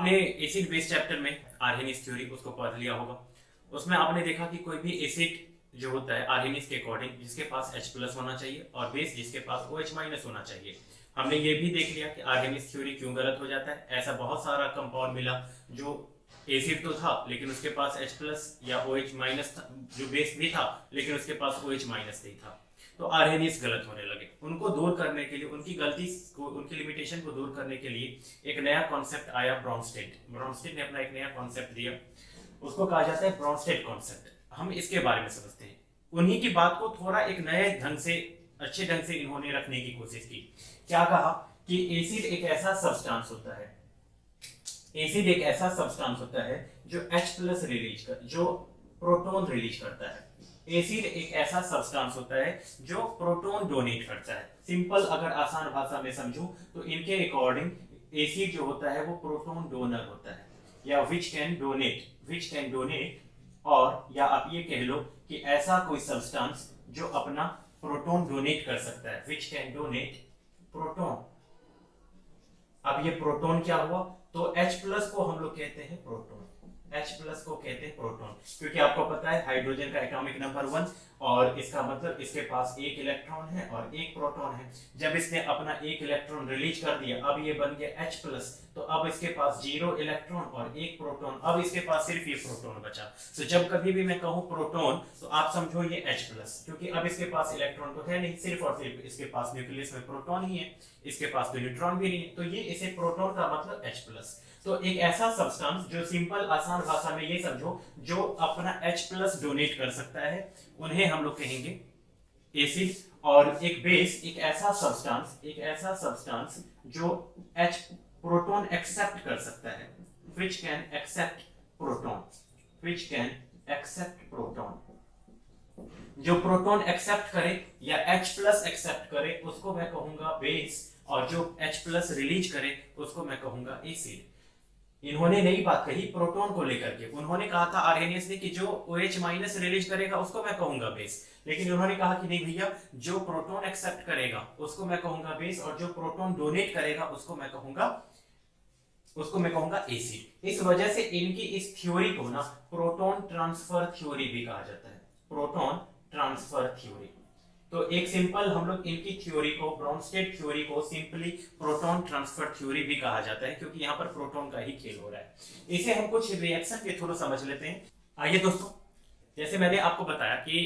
आपने acid base chapter में आर्हेनिस theory उसको पढ़ लिया होगा। उसमें आपने देखा कि कोई भी एसिड जो होता है आर्हेनिस के अकॉर्डिंग जिसके पास H+ होना चाहिए और बेस जिसके पास OH- होना चाहिए। हमने ये भी देख लिया कि आर्हेनिस थ्योरी क्यों गलत हो जाता है। ऐसा बहुत सारा कंपाउंड मिला जो एसिड तो था लेकिन उसके पास H+ या OH- था, जो बेस भी था लेकिन उसके पास OH- नहीं था, तो आर्हेनिस गलत होने लगे। उनको दूर करने के लिए, उनकी गलती को, उनकी लिमिटेशन को दूर करने के लिए एक नया कॉन्सेप्ट आया, ब्रॉन्स्टेड ने अपना एक नया कॉन्सेप्ट दिया, उसको कहा जाता है ब्रॉन्स्टेड कॉन्सेप्ट। हम इसके बारे में समझते हैं। उन्हीं की बात को थोड़ा एक नए ढंग से, अच्छे ढंग से इन्होंने रखने की कोशिश की। क्या कहा कि एसिड एक ऐसा सब्सटेंस होता है, एसिड एक ऐसा सब्सटेंस होता है जो H+ रिलीज कर, जो प्रोटॉन रिलीज करता है। एसिड एक ऐसा सब्सटेंस होता है जो प्रोटॉन डोनेट करता है। सिंपल अगर आसान भाषा में समझूं तो इनके अकॉर्डिंग एसिड जो होता है वो प्रोटॉन डोनर होता है, या विच कैन डोनेट, और या आप ये कह लो कि ऐसा कोई सब्सटेंस जो अपना प्रोटॉन डोनेट कर सकता है, विच कैन डोनेट प्रोटॉन। अब ये प्रोटॉन क्या हुआ, तो H+ को हम लोग कहते हैं प्रोटॉन, H+ को कहते हैं प्रोटॉन, क्योंकि आपको पता है हाइड्रोजन का एटॉमिक नंबर 1 और इसका मतलब इसके पास एक इलेक्ट्रॉन है और एक प्रोटॉन है। जब इसने अपना एक इलेक्ट्रॉन रिलीज कर दिया, अब ये बन गया H+, तो अब इसके पास 0 इलेक्ट्रॉन और एक प्रोटॉन, अब इसके पास सिर्फ ये प्रोटॉन बचा। तो जब कभी भी मैं कहूं प्रोटॉन तो आप समझो ये H+, क्योंकि अब इसके पास इलेक्ट्रॉन तो है नहीं, सिर्फ और सिर्फ इसके पास न्यूक्लियस में प्रोटॉन ही है, इसके पास तो न्यूट्रॉन भी नहीं है, तो ये इसे प्रोटॉन का मतलब H+। तो एक ऐसा सब्सटेंस जो सिंपल आसान भाषा में ये समझो जो अपना H+ डोनेट कर सकता है, उन्हें हम लोग कहेंगे एसिड। और एक बेस एक ऐसा सब्सटेंस जो H प्रोटॉन एक्सेप्ट कर सकता है, which can accept proton, जो प्रोटॉन एक्सेप्ट करे या H+ एक्सेप्ट करे उसको मैं कहूंगा बेस, और जो H+ रिलीज करे उसको मैं कहूंगा एसिड। इन्होंने नई बात कही प्रोटॉन को लेकर के, उन्होंने कहा था आर्हेनियस ने कि जो OH- रिलीज करेगा उसको मैं कहूंगा बेस, लेकिन उन्होंने कहा कि नहीं भैया, जो प्रोटॉन एक्सेप्ट करेगा उसको मैं कहूंगा बेस, और जो प्रोटॉन डोनेट करेगा उसको मैं कहूंगा एसिड। इस वजह से इनकी इस थ्योरी को ना प्रोटॉन ट्रांसफर थ्योरी भी कहा जाता है, प्रोटॉन ट्रांसफर थ्योरी। तो एक सिंपल हम लोग इनकी थ्योरी को, ब्रॉन्स्टेड थ्योरी को सिंपली प्रोटॉन ट्रांसफर थ्योरी भी कहा जाता है, क्योंकि यहाँ पर प्रोटॉन का ही खेल हो रहा है। इसे हम कुछ रिएक्शन के थ्रू समझ लेते हैं। आइए दोस्तों, जैसे मैंने आपको बताया कि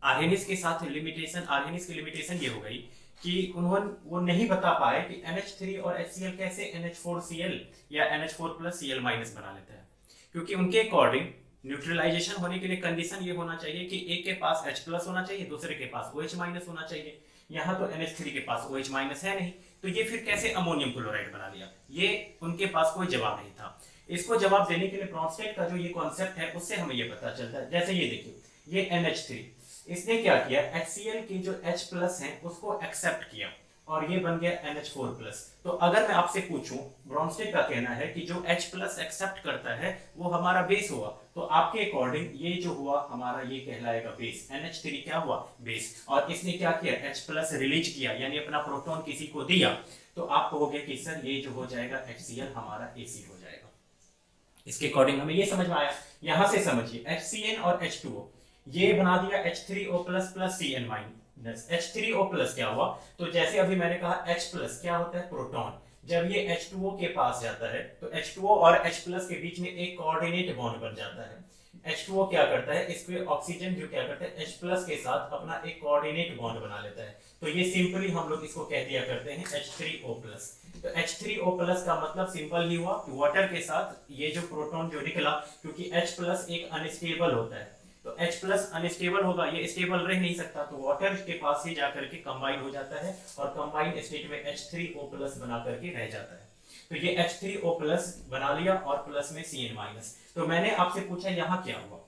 आर्हेनिस के साथ लिमिटेशन, आर्हेनिस की लिमिटेशन ये हो गई कि उन्होंने वो नहीं बता पाए कि NH3 और HCl कैसे NH4Cl या NH4+Cl- बना लेता है, क्योंकि उनके अकॉर्डिंग न्यूट्रलाइजेशन होने के लिए कंडीशन ये होना चाहिए कि एक के पास H+ होना चाहिए, दूसरे के पास OH- होना चाहिए। यहाँ तो NH3 के पास OH- है नहीं, तो ये फिर कैसे अमोनियम क्लोराइड बना लिया, ये उनके पास कोई जवाब नहीं था। इसको जवाब देने के लिए ब्रॉन्स्टेड का जो ये कॉन्सेप्ट है उससे हमें ये पता चलता है। जैसे ये देखिए, ये NH3, इसने क्या किया, HCl की जो H+ है उसको एक्सेप्ट किया और ये बन गया NH4+। तो अगर मैं आपसे पूछूं, ब्रॉन्स्टेड का कहना है कि जो H+ एक्सेप्ट करता है वो हमारा बेस हुआ, तो आपके अकॉर्डिंग ये जो हुआ हमारा ये कहलाएगा बेस, NH3 क्या हुआ, बेस। और इसने क्या किया, H+ रिलीज किया, यानी अपना प्रोटॉन किसी को दिया, तो आप कहोगे कि सर ये जो हो जाएगा HCl हमारा एसिड हो जाएगा। इसके अकॉर्डिंग हमें ये समझ में आया। यहां से समझिए, HCN और H2O ये बना दिया H3O+ Cn-। H3O+ क्या हुआ, तो जैसे अभी मैंने कहा H+ क्या होता है, प्रोटॉन। जब ये H2O के पास जाता है तो H2O और H+ के बीच में एक कोऑर्डिनेट बॉन्ड बन जाता है। H2O क्या करता है, इसके ऑक्सीजन जो क्या करता है H+ के साथ अपना एक कोऑर्डिनेट बॉन्ड बना लेता है, तो ये सिंपली हम लोग इसको कह दिया करते हैं H3O+। तो H3O+ का मतलब सिंपल ही हुआ कि वाटर के साथ ये जो प्रोटॉन जो निकला, क्योंकि H+ एक अनस्टेबल होता है, तो H+ अनस्टेबल होगा, ये स्टेबल रह नहीं सकता, तो वाटर के पास ही जाकर के कंबाइन हो जाता है और कंबाइन स्टेट में H3O+ बना करके रह जाता है। तो ये H3O+ बना लिया और प्लस में Cn-। तो मैंने आपसे पूछा यहाँ क्या हुआ,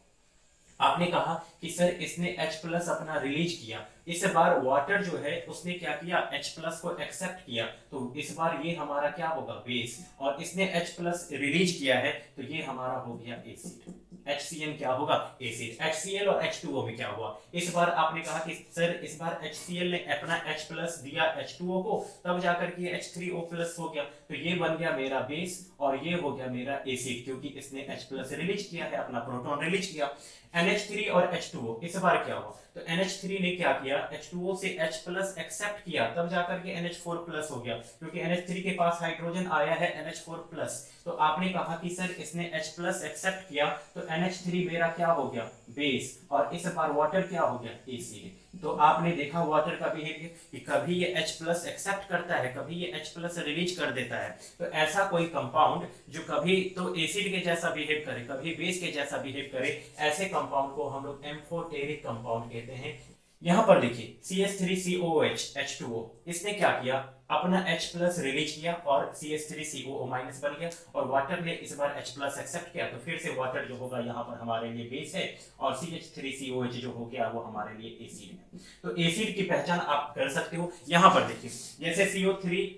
आपने कहा कि सर इसने H+ अपना रिलीज किया, इस बार वाटर जो है उसने क्या किया, H+ को एक्सेप्ट किया, तो इस बार ये हमारा क्या होगा, बेस, और इसने H+ रिलीज किया है तो ये हमारा हो गया एसिड। HCN क्या होगा, एसिड। HCl और H2O में क्या हुआ, इस बार आपने कहा कि सर इस बार HCl ने अपना H प्लस दिया H2O को, तब जाकर के H3O प्लस हो गया, तो ये बन गया मेरा बेस और ये हो गया मेरा एसिड, क्योंकि इसने H प्लस रिलीज किया है, अपना प्रोटॉन रिलीज किया। NH3 और H2O, इस बार क्या हुआ, तो NH3 ने क्या किया, H2O से H प्लस एक्सेप्ट किया, तब जाकर के NH4 प्लस हो गया, क्योंकि NH3 के पास हाइड्रोजन आया है NH4 प्लस। तो आपने कहा कि सर इसने H प्लस एक्सेप्ट किया, तो NH3 मेरा क्या हो गया, बेस, और इस बार वाटर क्या हो गया, एसिड। तो आपने देखा वाटर का बिहेवियर कि कभी ये H प्लस एक्सेप्ट करता है, कभी ये H प्लस रिलीज कर देता है। तो ऐसा कोई कंपाउंड जो कभी तो एसिड के जैसा बिहेव करे, कभी बेस के जैसा बिहेव करे, ऐसे कंपाउंड को हम लोग एम्फोटेरिक कंपाउंड कहते हैं। यहां पर देखिए CH3COOH H2O, इसने क्या किया, अपना H प्लस रिलीज किया और CH3COO माइनस बन गया, और वाटर ने इस बार H प्लस एक्सेप्ट किया, तो फिर से वाटर जो होगा यहाँ पर हमारे लिए बेस है, और CH3COH जो हो गया वो हमारे लिए एसिड है। तो एसिड की पहचान आप कर सकते हो। यहाँ पर देखिए जैसे CO3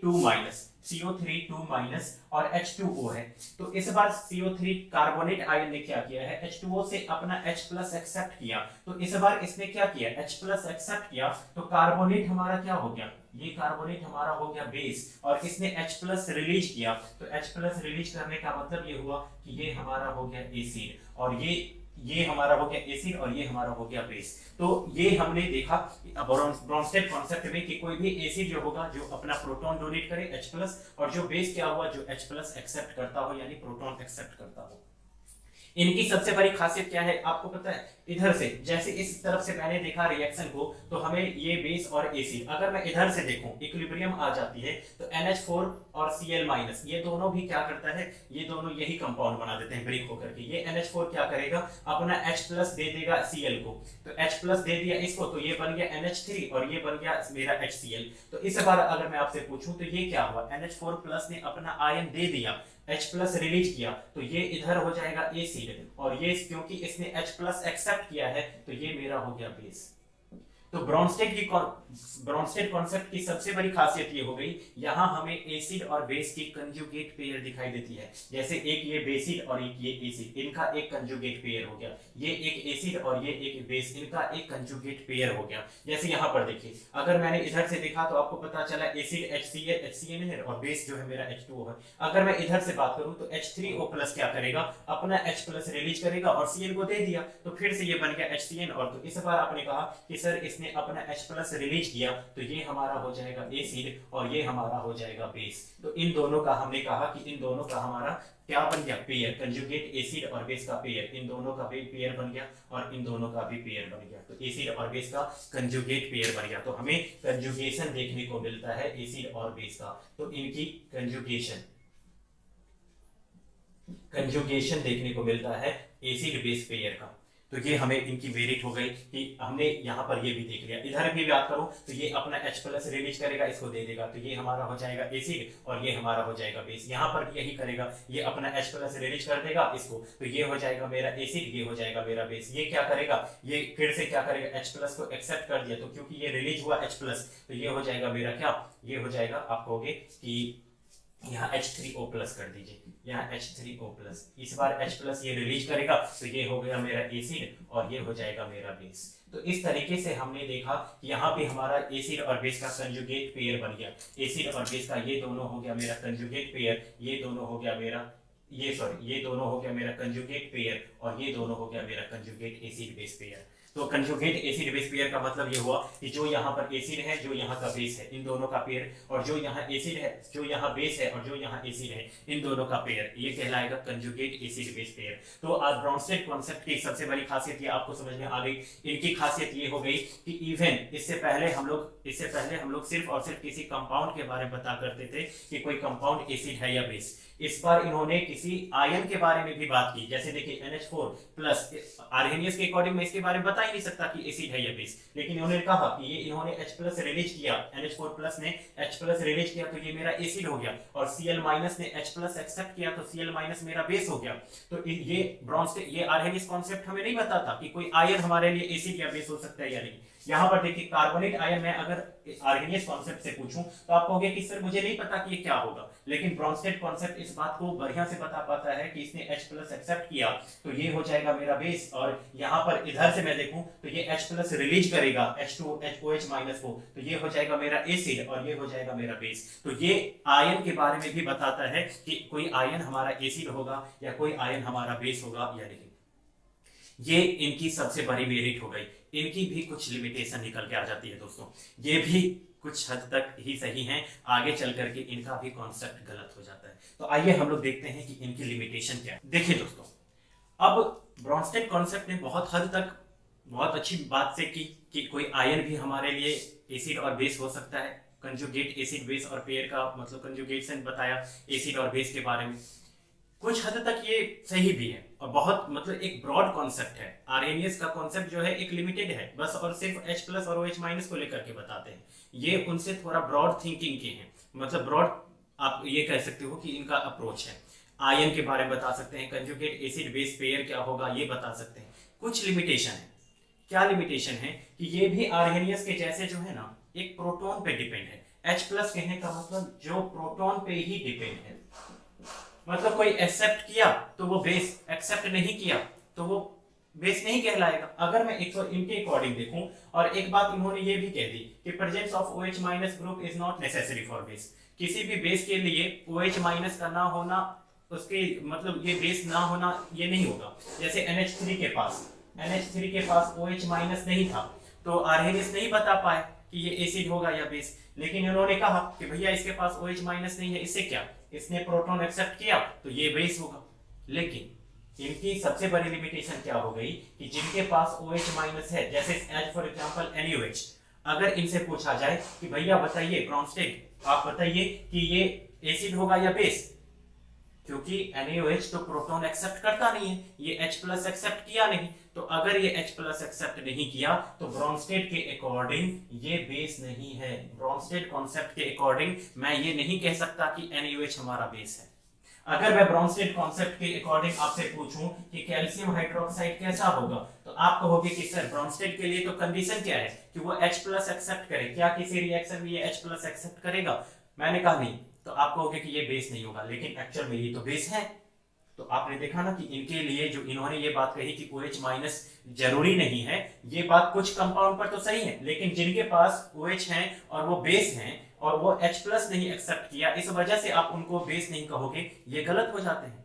2 माइनस और H2O है, तो इस बार CO3 कार्बोनेट आयन ने क्या किया है, H2O से अपना H प्लस एक्सेप्ट किया, तो इस बार इसने क्या किया, H प्लस एक्सेप्ट किया, तो कार्बोनेट हमारा क्या हो गया, ये कार्बोनेट हमारा हो गया बेस, और इसने H प्लस रिलीज किया, तो H प्लस रिलीज करने का मतलब ये हुआ कि ये हमारा हो गया एसिड, और ये हमारा हो गया एसिड, और ये हमारा हो गया बेस। तो ये हमने देखा ब्रोंस्टेड कॉन्सेप्ट में कि कोई भी एसिड जो होगा जो अपना प्रोटॉन डोनेट करे H प्लस, और जो बेस क्या हुआ, जो H प्लस एक्सेप्ट करता हो, यानी प्रोटॉन एक्सेप्ट करता हो। इनकी सबसे बड़ी खासियत क्या है आपको पता है, इधर से जैसे इस तरफ से मैंने देखा रिएक्शन को, तो हमें ये बेस और एसिड, अगर मैं इधर से देखूं इक्विलिब्रियम आ जाती है, तो NH4 और Cl माइनस ये दोनों भी क्या करता है, ये दोनों यही कंपाउंड बना देते हैं ब्रेक होकर के। ये NH4 क्या करेगा, अपना H प्लस दे देगा Cl को, तो H प्लस दे दिया इसको, तो ये बन गया NH3 और ये बन गया मेरा HCl। तो इस बार अगर मैं आपसे पूछूं तो ये क्या हुआ, NH4 प्लस ने अपना आयन दे दिया, H प्लस रिलीज किया, तो ये इधर हो जाएगा एसिड, और ये क्योंकि इसने H प्लस एक्सेप्ट किया है, तो ये मेरा हो गया बेस। तो ब्रोंस्टेड कॉन्सेप्ट की सबसे बड़ी खासियत ये हो गई, यहाँ हमें एसिड और बेस की कंजुगेट पेयर दिखाई देती है। जैसे एक ये बेसिड और एक ये एसिड, इनका एक कंजुगेट पेयर हो गया, ये एक एसिड और ये एक बेस, इनका एक कंजुगेट पेयर हो गया। जैसे यहाँ पर देखिए, अगर मैंने इधर से देखा तो आपको पता चला एसिड HCN है और बेस जो है मेरा H2O है। अगर मैं इधर से बात करूं तो H3O प्लस क्या करेगा, अपना H प्लस रिलीज करेगा और Cl को दे दिया, तो फिर से ये बन गया HCN। और तो इस बार आपने कहा कि सर इसने अपना H प्लस रिलीज किया, तो ये हमारा हो जाएगा एसिड और ये हमारा हो जाएगा बेस। तो इन दोनों का हमने कहा कि इन दोनों का हमारा क्या बन गया, पेयर, कंजुगेट एसिड और बेस का पेयर, इन दोनों का भी पेयर बन गया और इन दोनों का भी पेयर बन गया। तो एसिड और बेस का कंजुगेट पेयर बन गया, तो हमें कंजुगेशन देखने को मिलता है एसिड और बेस का। तो इनकी कंजुगेशन देखने को मिलता है एसिड बेस पेयर का। तो ये हमें इनकी वेरिट हो गई कि हमने यहाँ पर ये भी देख लिया। इधर भी बात करूं तो ये अपना H प्लस रिलीज करेगा, इसको दे देगा, तो ये हमारा हो जाएगा एसिड और ये हमारा हो जाएगा बेस। यहाँ पर भी यही करेगा, ये अपना H प्लस रिलीज कर देगा इसको, तो ये हो जाएगा मेरा एसिड, ये हो जाएगा मेरा बेस। ये क्या करेगा, ये फिर से क्या करेगा, H प्लस को एक्सेप्ट कर दिया, तो क्योंकि ये रिलीज हुआ H प्लस, तो ये हो जाएगा मेरा क्या, ये हो जाएगा, आप कहोगे कि यहाँ H3O प्लस कर दीजिए, यहाँ H3O प्लस, इस बार H प्लस ये रिलीज करेगा, तो ये हो गया मेरा एसिड और ये हो जाएगा मेरा बेस। तो इस तरीके से हमने देखा कि यहाँ पे हमारा एसिड और बेस का कंजुगेट पेयर बन गया। एसिड और बेस का ये दोनों हो गया मेरा कंजुगेट पेयर, ये दोनों हो गया मेरा ये दोनों हो गया मेरा कंजुगेट पेयर, और ये दोनों हो गया मेरा कंजुगेट एसिड बेस पेयर। तो कंजुगेट एसिड बेस पेयर का मतलब ये हुआ कि जो यहाँ पर एसिड है, जो यहाँ का बेस है, इन दोनों का पेयर, और जो यहाँ एसिड है, जो यहाँ बेस है, और जो यहाँ एसिड है, इन दोनों का पेयर, ये कहलाएगा कंजुगेट एसिड बेस पेयर। तो आज ब्रोंस्टेड कॉन्सेप्ट की सबसे बड़ी खासियत ये आपको समझ में आ गई। इनकी खासियत ये हो गई कि इवन इससे पहले हम लोग सिर्फ और सिर्फ किसी कंपाउंड के बारे में बता करते थे कि कोई कंपाउंड एसिड है या बेस। इस बार इन्होंने किसी आयन के बारे में भी बात की। जैसे देखिए NH4 प्लस, आर्हेनियस के अकॉर्डिंग मैं इसके बारे में बता ही नहीं सकता कि एसिड है या बेस, लेकिन इन्होंने कहा कि ये इन्होंने H प्लस रिलीज किया, NH4 प्लस ने H प्लस रिलीज किया, तो ये मेरा एसिड हो गया, और Cl माइनस ने H प्लस एक्सेप्ट किया, तो Cl माइनस मेरा बेस हो गया। तो ये ब्रोंस्टेड, ये आर्हेनियस कॉन्सेप्ट हमें नहीं बताता कि कोई आयन हमारे लिए एसिड या बेस हो सकता है या नहीं। यहाँ पर देखिए कार्बोनेट आयन में अगर आर्गेनियस कॉन्सेप्ट से पूछूं तो आप कहोगे कि सर मुझे नहीं पता कि ये क्या होगा, लेकिन ब्रॉन्स्टेड कॉन्सेप्ट इस बात को बढ़िया से बता पाता है कि इसने H प्लस एक्सेप्ट किया तो ये हो जाएगा मेरा बेस, और यहाँ पर इधर से मैं देखूं तो ये H प्लस रिलीज करेगा H2OH माइनस को, तो ये हो जाएगा मेरा एसिड और ये हो जाएगा मेरा बेस। तो ये आयन के बारे में भी बताता है कि कोई आयन हमारा एसिड होगा या कोई आयन हमारा बेस होगा या नहीं। ये इनकी सबसे बड़ी मेरिट हो गई। इनकी भी कुछ लिमिटेशन निकल के आ जाती है दोस्तों, ये भी कुछ हद तक ही सही हैं, आगे चल करके इनका भी कॉन्सेप्ट गलत हो जाता है। तो आइए हम लोग देखते हैं कि इनकी लिमिटेशन क्या है। देखिए दोस्तों, अब ब्रॉन्स्टेड कॉन्सेप्ट ने बहुत हद तक बहुत अच्छी बात से की कि कोई आयन भी हमारे लिए एसिड और बेस हो सकता है, कंजुगेट एसिड बेस और पेयर का मतलब कंजुगेशन बताया एसिड और बेस के बारे में। कुछ हद तक ये सही भी है और बहुत मतलब एक ब्रॉड कॉन्सेप्ट है। आर्हेनियस का कॉन्सेप्ट जो है एक लिमिटेड है, बस और सिर्फ H प्लस और OH माइनस को लेकर के बताते हैं। ये उनसे थोड़ा ब्रॉड थिंकिंग के हैं, मतलब ब्रॉड आप ये कह सकते हो कि इनका अप्रोच है। आयन के बारे में बता सकते हैं, कंजुगेट एसिड बेस पेयर क्या होगा ये बता सकते हैं। कुछ लिमिटेशन है। क्या लिमिटेशन है कि ये भी आर्हेनियस के जैसे जो है ना एक प्रोटॉन पे डिपेंड है। H प्लस कहने का मतलब जो प्रोटॉन पे ही डिपेंड है, मतलब कोई एक्सेप्ट किया तो वो बेस, एक्सेप्ट नहीं किया तो वो बेस नहीं कहलाएगा। अगर मैं इनके अकॉर्डिंग देखूं, और एक बात इन्होंने ये भी कह दी कि presence of OH minus group is not necessary for base. किसी भी बेस के लिए OH माइनस का ना होना, उसके मतलब ये बेस ना होना ये नहीं होगा। जैसे NH3 के पास OH माइनस नहीं था तो आर्हेनियस नहीं बता पाए कि ये एसिड होगा या बेस, लेकिन इन्होंने कहा कि भैया इसके पास OH माइनस नहीं है, इससे क्या, इसने प्रोटॉन एक्सेप्ट किया तो ये बेस होगा। लेकिन इनकी सबसे बड़ी लिमिटेशन क्या हो गई कि जिनके पास OH माइनस है, जैसे एज फॉर एग्जांपल NaOH, अगर इनसे पूछा जाए कि भैया बताइए ब्रॉन्स्टेड आप बताइए कि ये एसिड होगा या बेस, क्योंकि NaOH तो प्रोटॉन एक्सेप्ट करता नहीं है, ये H प्लस एक्सेप्ट किया नहीं, तो अगर ये H प्लस एक्सेप्ट नहीं किया तो ब्रॉन्स्टेड के अकॉर्डिंग ये बेस नहीं है। ब्रॉन्स्टेड कॉन्सेप्ट के अकॉर्डिंग मैं ये नहीं कह सकता कि NaOH हमारा बेस है। अगर मैं ब्रॉन्स्टेड कॉन्सेप्ट के अकॉर्डिंग आपसे पूछूं कि कैल्शियम हाइड्रोक्साइड कैसा होगा, तो आप कहोगे कि सर ब्रॉन्स्टेड के लिए तो कंडीशन क्या है कि वो H प्लस एक्सेप्ट करे, क्या किसी रिएक्शन में ये H प्लस एक्सेप्ट करेगा? मैंने कहा नहीं, तो आप कहोगे कि ये बेस नहीं होगा, लेकिन एक्चुअल में ये तो बेस है। तो आपने देखा ना कि इनके लिए जो इन्होंने ये बात कही कि OH माइनस जरूरी नहीं है, ये बात कुछ कंपाउंड पर तो सही है, लेकिन जिनके पास OH हैं और वो बेस हैं और वो H प्लस नहीं एक्सेप्ट किया, इस वजह से आप उनको बेस नहीं कहोगे, ये गलत हो जाते हैं।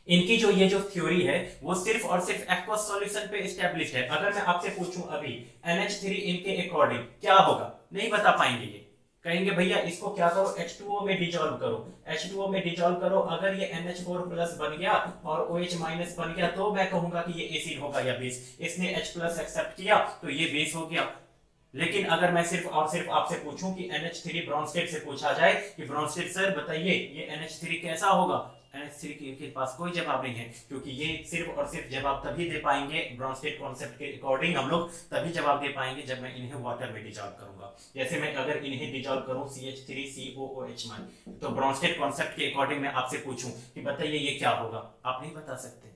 इनकी जो ये जो थ्योरी है वो सिर्फ और सिर्फ एक्वस सॉल्यूशन पे एस्टैब्लिश्ड है। अगर मैं आपसे पूछूं अभी NH3 इनके अकॉर्डिंग क्या होगा, नहीं बता पाएंगे। ये कहेंगे भैया इसको क्या करो, H2O में डिसॉल्व करो, H2O में डिसॉल्व करो, अगर ये NH4 प्लस बन गया और OH माइनस बन गया तो मैं कहूंगा कि ये एसिड होगा या बेस। इसने H प्लस एक्सेप्ट किया तो ये बेस हो गया। लेकिन अगर मैं सिर्फ और सिर्फ आपसे पूछूं कि NH3 ब्रॉन्स्टेड से पूछा जाए कि ब्रॉन्स्टेड सर बताइए ये NH3 कैसा होगा, NH3 के पास कोई जवाब नहीं है, क्योंकि ये सिर्फ और सिर्फ जवाब तभी दे पाएंगे ब्रॉन्स्टेड कॉन्सेप्ट के अकॉर्डिंग, हम लोग तभी जवाब दे पाएंगे जब मैं इन्हें वाटर में डिसॉल्व करूंगा। जैसे मैं अगर इन्हें डिसॉल्व करूं CH3COOH में, तो ब्रॉन्स्टेड कॉन्सेप्ट के अकॉर्डिंग मैं आपसे पूछूं कि बताइए ये क्या होगा, आप नहीं बता सकते।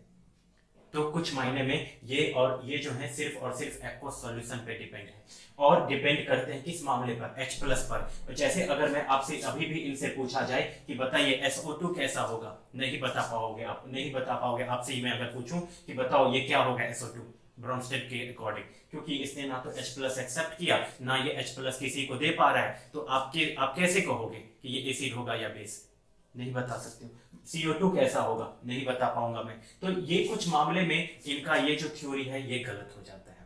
तो कुछ मायने में ये जो है सिर्फ और सिर्फ एक्वस सॉल्यूशन पे डिपेंड है, और डिपेंड करते हैं किस मामले पर, H प्लस पर। जैसे अगर मैं आपसे अभी भी इनसे पूछा जाए कि बताइए SO2 कैसा होगा, नहीं बता पाओगे आप, नहीं बता पाओगे। आपसे ही मैं अगर पूछूं कि बताओ ये क्या होगा SO2 ब्रॉन्स्टेड के अकॉर्डिंग, क्योंकि इसने ना तो H प्लस एक्सेप्ट किया ना ये H प्लस किसी को दे पा रहा है, तो आप कैसे कहोगे कि ये एसिड होगा या बेस, नहीं बता सकते हो। CO2 कैसा होगा, नहीं बता पाऊंगा मैं। तो ये कुछ मामले में इनका ये जो थ्योरी है ये गलत हो जाता है।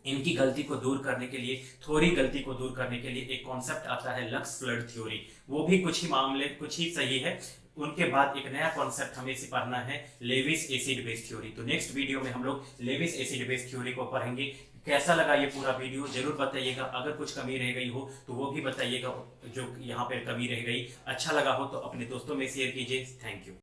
इनकी गलती को दूर करने के लिए, थोड़ी गलती को दूर करने के लिए एक कॉन्सेप्ट आता है लक्स फ्लड थ्योरी, वो भी कुछ ही मामले कुछ ही सही है। उनके बाद एक नया कॉन्सेप्ट हमें इसे पढ़ना है लेविस एसिड बेस थ्योरी। तो नेक्स्ट वीडियो में हम लोग लेविस एसिड बेस थ्योरी को पढ़ेंगे। कैसा लगा ये पूरा वीडियो जरूर बताइएगा, अगर कुछ कमी रह गई हो तो वो भी बताइएगा, जो यहाँ पे कमी रह गई। अच्छा लगा हो तो अपने दोस्तों में शेयर कीजिए। Thank you.